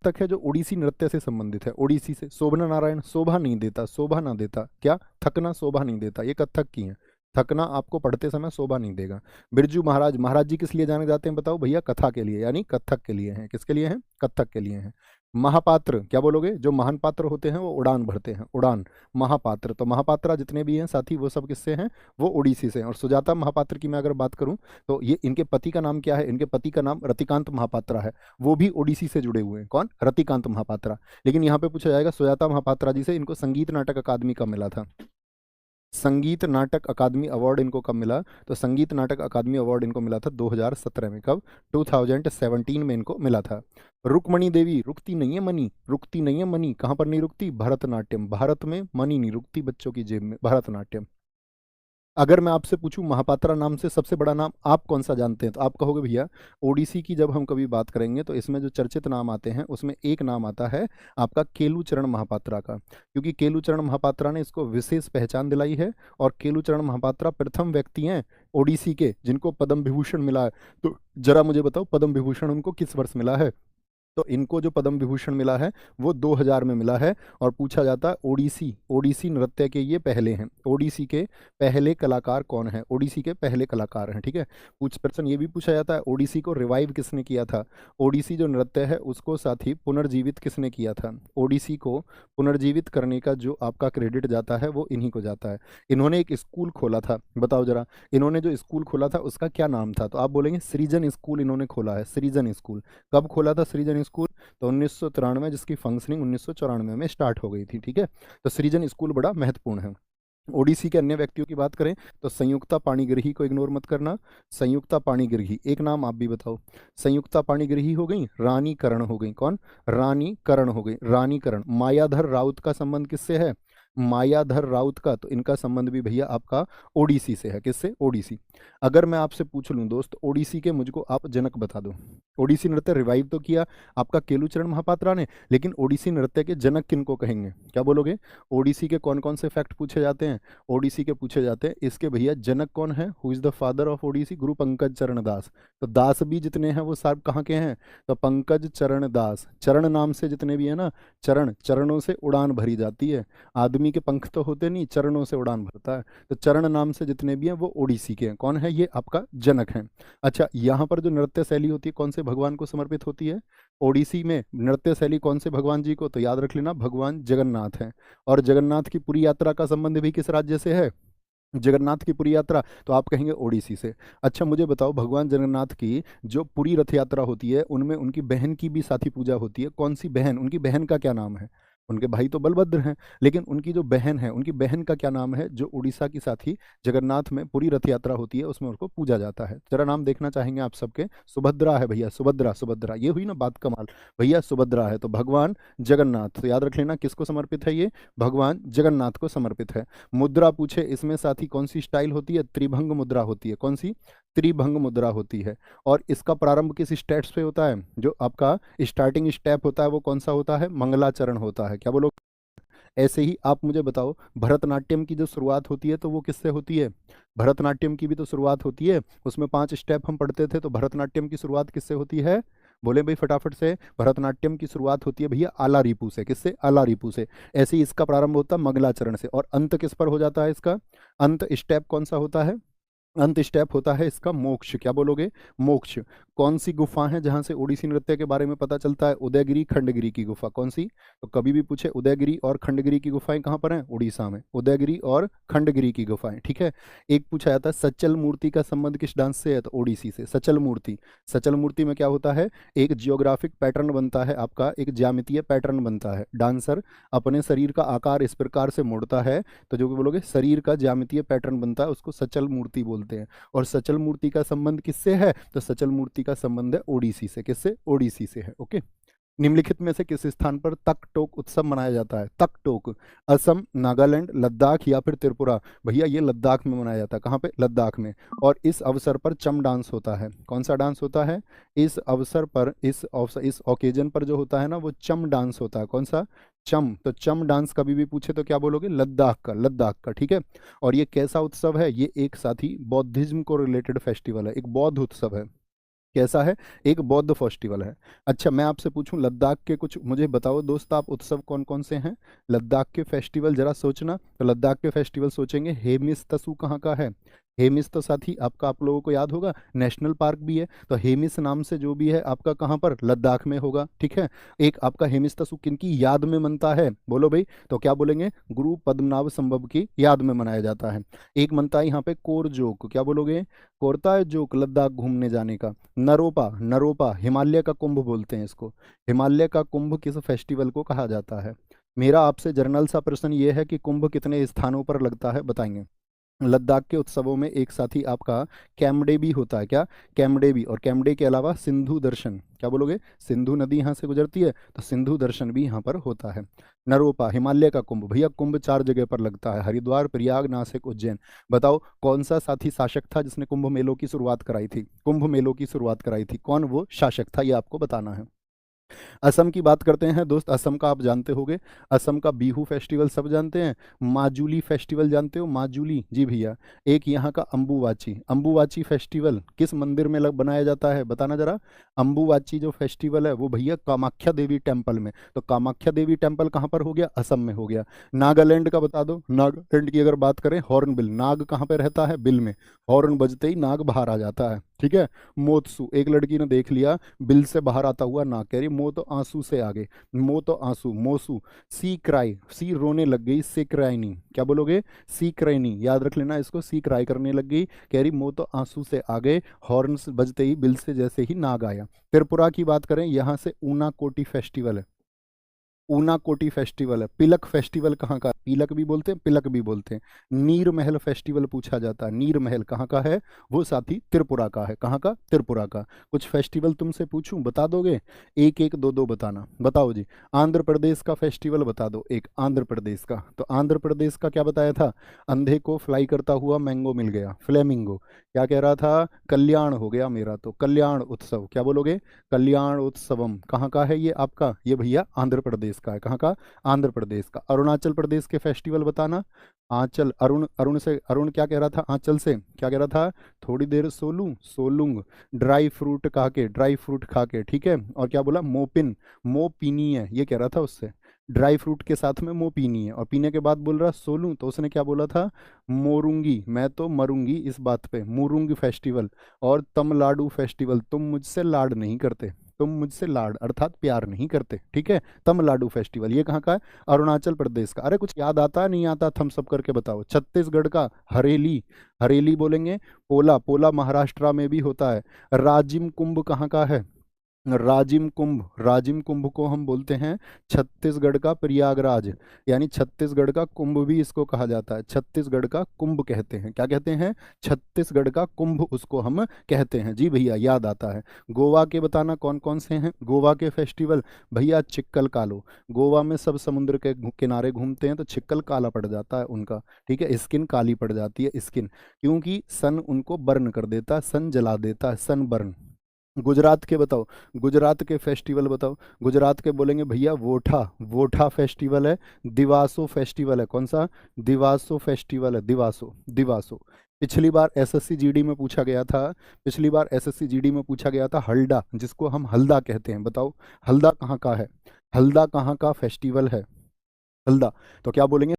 कथक है जो ओडिसी नृत्य से संबंधित है, ओडिसी से। शोभना नारायण, शोभा नहीं देता, शोभा ना देता, क्या? थकना शोभा नहीं देता, ये कथक की है। थकना आपको पढ़ते समय शोभा नहीं देगा। बिरजू महाराज, महाराज जी किस लिए जाने जाते हैं बताओ भैया? कथा के लिए, यानी कथक के लिए हैं। किसके लिए हैं? कथक के लिए हैं। महापात्र, क्या बोलोगे? जो महान पात्र होते हैं वो उड़ान भरते हैं, उड़ान। महापात्र, तो महापात्रा जितने भी हैं साथी वो सब किससे हैं? वो ओडिसी से हैं। और सुजाता महापात्र की मैं अगर बात करूं तो ये इनके पति का नाम क्या है? इनके पति का नाम रतिकांत महापात्रा है, वो भी ओडिसी से जुड़े हुए हैं। कौन? रतिकांत महापात्रा। लेकिन यहाँ पे पूछा जाएगा सुजाता महापात्रा जी से इनको संगीत नाटक अकादमी कब मिला था? संगीत नाटक अकादमी अवार्ड इनको कब मिला? तो संगीत नाटक अकादमी अवार्ड इनको मिला था 2017 में। कब? 2017 में इनको मिला था। रुक्मणी देवी, रुकती नहीं है मनी, रुकती नहीं है मनी, कहाँ पर नहीं रुकती? भरतनाट्यम, भारत में मनी नहीं रुकती बच्चों की जेब में, भरतनाट्यम। अगर मैं आपसे पूछूं महापात्रा नाम से सबसे बड़ा नाम आप कौन सा जानते हैं, तो आप कहोगे भैया ओडिसी की जब हम कभी बात करेंगे तो इसमें जो चर्चित नाम आते हैं उसमें एक नाम आता है आपका केलुचरण महापात्रा का, क्योंकि केलुचरण महापात्रा ने इसको विशेष पहचान दिलाई है। और केलुचरण महापात्रा प्रथम व्यक्ति हैं ओडिसी के जिनको पद्म विभूषण मिला है। तो जरा मुझे बताओ पद्म विभूषण उनको किस वर्ष मिला है? तो इनको जो पद्म विभूषण मिला है वो 2000 में मिला है। और पूछा जाता है ओडिसी, ओडिसी नृत्य के ये पहले हैं। ओडिसी के पहले कलाकार कौन है? ओडिसी के पहले कलाकार हैं, ठीक है। कुछ प्रश्न ये भी पूछा जाता है ओडिसी को रिवाइव किसने किया था? ओडिसी जो नृत्य है उसको साथ ही पुनर्जीवित किसने किया था? ओडिसी को पुनर्जीवित करने का जो आपका क्रेडिट जाता है वो इन्हीं को जाता है। इन्होंने एक स्कूल खोला था, बताओ जरा, इन्होंने जो स्कूल खोला था उसका क्या नाम था? तो आप बोलेंगे सृजन स्कूल इन्होंने खोला है, सृजन स्कूल। कब खोला था सृजन स्कूल? तो 1993, जिसकी फंक्शनिंग 1994 में स्टार्ट हो गई थी, ठीक है। तो सृजन स्कूल बड़ा महत्वपूर्ण है। ओडिसी के अन्य व्यक्तियों की बात करें तो संयुक्ता पाणिग्रही को इग्नोर मत करना। संयुक्ता पाणिग्रही, एक नाम आप भी बताओ। संयुक्ता पाणिग्रही हो गई, रानी करण हो गई। कौन? रानी करण हो गई, रानी करण। मायाधर राउत का संबंध किससे है? मायाधर राउत का, तो इनका संबंध भी भैया आपका ओडिसी से है। किससे? ओडिसी। अगर मैं आपसे पूछ लूं दोस्त ओडिसी के मुझको आप जनक बता दो। ओडिसी नृत्य रिवाइव तो किया आपका केलुचरण महापात्रा ने, लेकिन ओडिसी नृत्य के जनक किनको कहेंगे? क्या बोलोगे? ओडिसी के कौन कौन से फैक्ट पूछे जाते हैं? ओडिसी के पूछे जाते हैं इसके भैया जनक कौन है? Who is the father of Odissi? Guru Pankaj चरण दास। तो दास भी जितने हैं वो सब कहाँ के हैं? तो पंकज चरण दास। चरण नाम से जितने भी है ना, चरण, चरणों से उड़ान भरी जाती है। आदमी के पंख तो होते नहीं, चरणों से उड़ान भरता है। तो चरण नाम से जितने भी हैं वो ओडिसी के हैं। कौन है? ये आपका जनक है। अच्छा, यहाँ पर जो नृत्य शैली होती है कौन से भगवान को समर्पित होती है? ओडिसी में नृत्य शैली कौन से भगवान जी को? तो याद रख लेना भगवान जगन्नाथ है। और जगन्नाथ की पूरी यात्रा का संबंध भी किस राज्य से है? जगन्नाथ की पूरी यात्रा, तो आप कहेंगे ओडिसी से। अच्छा मुझे बताओ भगवान जगन्नाथ की जो पूरी रथ यात्रा होती है उनमें उनकी बहन की भी साथी पूजा होती है। कौन सी बहन? उनकी बहन का क्या नाम है? उनके भाई तो बलभद्र हैं, लेकिन उनकी जो बहन है उनकी बहन का क्या नाम है? जो उड़ीसा की साथी जगन्नाथ में पूरी रथ यात्रा होती है उसमें उनको पूजा जाता है। जरा नाम देखना चाहेंगे आप सबके। सुभद्रा है भैया, सुभद्रा, सुभद्रा। ये हुई ना बात कमाल, भैया सुभद्रा है। तो भगवान जगन्नाथ, तो याद रख लेना किसको समर्पित है? ये भगवान जगन्नाथ को समर्पित है। मुद्रा पूछे इसमें साथी कौन सी स्टाइल होती है? त्रिभंग मुद्रा होती है। कौन सी? त्रिभंग मुद्रा होती है। और इसका प्रारंभ किस स्टेप्स पे होता है? जो आपका स्टार्टिंग स्टेप होता है वो कौन सा होता है? मंगलाचरण होता है। क्या बोलो? ऐसे ही आप मुझे बताओ भरतनाट्यम की जो शुरुआत होती है तो वो किससे होती है? भरतनाट्यम की भी तो शुरुआत होती है, उसमें 5 स्टेप हम पढ़ते थे, तो भरतनाट्यम की शुरुआत किससे होती है? बोले भाई फटाफट से। भरतनाट्यम की शुरुआत होती है भैया आला रिपू से। किससे? आला रिपू से। ऐसे ही इसका प्रारंभ होता है मंगलाचरण से। और अंत किस पर हो जाता है इसका? अंत स्टेप कौन सा होता है? अंत स्टेप होता है इसका मोक्ष। क्या बोलोगे? मोक्ष। कौन सी गुफा है जहां से ओडिसी नृत्य के बारे में पता चलता है? उदयगिरी, खंडगिरी की गुफा। कौन सी? तो कभी भी पूछे उदयगिरी और खंडगिरी की गुफाएं कहाँ पर हैं? उड़ीसा में। उदयगिरी और खंडगिरी की गुफाएं, ठीक है। एक पूछा जाता है सचल मूर्ति का संबंध किस डांस से है? तो ओडिसी से। सचल मूर्ति, सचल मूर्ति में क्या होता है? एक जियोग्राफिक पैटर्न बनता है आपका, एक ज्यामितीय पैटर्न बनता है। डांसर अपने शरीर का आकार इस प्रकार से मोड़ता है, तो जो कि बोलोगे शरीर का ज्यामितीय पैटर्न बनता है उसको सचल मूर्ति बोलते हैं। और सचल मूर्ति का संबंध किससे है? तो सचल मूर्ति का संबंध है ओडिसी से। किससे? ओडिसी से है। ओके। निम्नलिखित में से किस स्थान पर तक टोक उत्सव मनाया जाता है? तक टोक, असम, नागालैंड, लद्दाख या फिर त्रिपुरा? भैया ये लद्दाख में मनाया जाता है। कहाँ पे? लद्दाख में। और इस अवसर पर चम डांस होता है। कौन सा डांस होता है? इस अवसर पर, इस ओकेजन पर जो होता है ना वो चम डांस होता है। कौन सा? चम। तो चम डांस कभी भी पूछे तो क्या बोलोगे? लद्दाख का, लद्दाख का, ठीक है। और ये कैसा उत्सव है? ये एक साथी बौद्धिज्म को रिलेटेड फेस्टिवल है, एक बौद्ध उत्सव है। कैसा है? एक बौद्ध फेस्टिवल है। अच्छा, मैं आपसे पूछूं, लद्दाख के कुछ मुझे बताओ दोस्त, आप उत्सव कौन कौन से हैं लद्दाख के फेस्टिवल, जरा सोचना। तो लद्दाख के फेस्टिवल सोचेंगे, हेमिस तसु कहाँ का है? हेमिस तो साथी आपका, आप लोगों को याद होगा, नेशनल पार्क भी है। तो हेमिस नाम से जो भी है आपका कहाँ पर, लद्दाख में होगा, ठीक है। एक आपका हेमिस तसु किनकी याद में मनता है, बोलो भाई। तो क्या बोलेंगे? गुरु पद्मनाभ संभव की याद में मनाया जाता है। एक मनता है यहाँ पे कोरजोक, क्या बोलोगे? कोरता है जोक लद्दाख घूमने जाने का। नरोपा, नरोपा हिमालय का कुंभ बोलते हैं इसको। हिमालय का कुंभ किस फेस्टिवल को कहा जाता है? मेरा आपसे जर्नल सा प्रश्न ये है कि कुंभ कितने स्थानों पर लगता है, बताएंगे। लद्दाख के उत्सवों में एक साथी आपका कैमडे भी होता है, क्या? कैमडे भी, और कैमडे के अलावा सिंधु दर्शन, क्या बोलोगे? सिंधु नदी यहाँ से गुजरती है, तो सिंधु दर्शन भी यहाँ पर होता है। नरोपा हिमालय का कुंभ, भैया कुंभ 4 जगह पर लगता है, हरिद्वार, प्रयाग, नासिक, उज्जैन। बताओ कौन सा साथी शासक था जिसने कुंभ मेलों की शुरुआत कराई थी? कुंभ मेलों की शुरुआत कराई थी, कौन वो शासक था, ये आपको बताना है। असम की बात करते हैं दोस्त, असम का आप जानते होंगे, असम का बिहू फेस्टिवल सब जानते हैं। माजुली फेस्टिवल जानते हो? माजुली, जी भैया। एक यहाँ का अम्बुवाची, अम्बुवाची फेस्टिवल किस मंदिर में बनाया जाता है, बताना जरा। अम्बुवाची जो फेस्टिवल है वो भैया कामाख्या देवी टेम्पल में। तो कामाख्या देवी टेम्पल कहाँ पर हो गया? असम में हो गया। नागालैंड का बता दो, नागालैंड की अगर बात करें, हॉर्नबिल, नाग कहाँ पे रहता है? बिल में। हॉर्न बजते ही नाग बाहर आ जाता है, ठीक है। मोत्सु, एक लड़की ने देख लिया बिल से बाहर आता हुआ नाग, कह रही मो तो आंसू से आगे, मो तो आंसू, मोसू। सी क्राई, सी रोने लग गई, से क्राई नहीं, क्या बोलोगे? सी क्राई नहीं, याद रख लेना इसको, सी क्राई करने लग गई, कह रही मो तो आंसू से आगे, हॉर्न बजते ही बिल से जैसे ही नाग आया। त्रिपुरा की बात करें, यहाँ से ऊना कोटी फेस्टिवल है, ऊना कोटी फेस्टिवल है। पिलक फेस्टिवल कहाँ का? पिलक भी बोलते हैं, पिलक भी बोलते हैं। नीर महल फेस्टिवल पूछा जाता है, नीर महल कहाँ का है? वो साथी त्रिपुरा का है, कहाँ का? त्रिपुरा का। कुछ फेस्टिवल तुमसे पूछूं, बता दोगे? एक एक दो दो बताना, बताओ जी। आंध्र प्रदेश का फेस्टिवल बता दो, एक आंध्र प्रदेश का। तो आंध्र प्रदेश का क्या बताया था? अंधे को फ्लाई करता हुआ मैंगो मिल गया, फ्लेमिंगो। क्या कह रहा था? कल्याण हो गया मेरा, तो कल्याण उत्सव, क्या बोलोगे? कल्याण उत्सवम कहाँ का है ये आपका? ये भैया आंध्र प्रदेश का है, कहाँ का? आंध्र प्रदेश का। अरुणाचल प्रदेश के फेस्टिवल बताना। आंचल, अरुण, अरुण से, अरुण क्या कह रहा था? आंचल से क्या कह रहा था? थोड़ी देर सोलूं, सोलूंग, ड्राई फ्रूट खा के, ड्राई फ्रूट खा के, ठीक है। और क्या बोला? मोपिन, मो पीनी है, ये कह रहा था उससे। ड्राई फ्रूट के साथ में मो पीनी है, और पीने के बाद बोल रहा सोलूं, तो उसने क्या बोला था? मोरूंगी, मैं तो मरूंगी इस बात पे। मोरूंगी फेस्टिवल। और तमिलनाडु फेस्टिवल, तुम मुझसे लाड नहीं करते, तुम मुझसे लाड अर्थात प्यार नहीं करते, ठीक है। तमिलनाडु फेस्टिवल, ये कहाँ का है? अरुणाचल प्रदेश का। अरे कुछ याद आता है, नहीं आता? थम्स अप करके बताओ। छत्तीसगढ़ का हरेली, हरेली बोलेंगे। पोला, पोला महाराष्ट्र में भी होता है। राजिम कुंभ कहाँ का है? राजिम कुंभ, राजिम कुंभ को हम बोलते हैं छत्तीसगढ़ का प्रयागराज, यानी छत्तीसगढ़ का कुंभ भी इसको कहा जाता है। छत्तीसगढ़ का कुंभ कहते हैं, क्या कहते हैं? छत्तीसगढ़ का कुंभ उसको हम कहते हैं, जी भैया, याद आता है। गोवा के बताना कौन कौन से हैं गोवा के फेस्टिवल? भैया चिक्कल कालो, गोवा में सब समुद्र के किनारे घूमते हैं तो चिक्कल काला पड़ जाता है उनका, ठीक है। स्किन काली पड़ जाती है, स्किन, क्योंकि सन उनको बर्न कर देता है, सन जला देता है, सन बर्न। गुजरात के बताओ, गुजरात के फेस्टिवल बताओ। गुजरात के बोलेंगे भैया वोठा, वोठा फेस्टिवल है। दिवासो फेस्टिवल है, कौन सा? दिवासो फेस्टिवल है, दिवासो, दिवासो। पिछली बार एसएससी जीडी में पूछा गया था, पिछली बार एसएससी जीडी में पूछा गया था हल्दा, जिसको हम हल्दा कहते हैं, बताओ हल्दा कहाँ का है? हल्दा कहाँ का फेस्टिवल है? हल्दा, तो क्या बोलेंगे?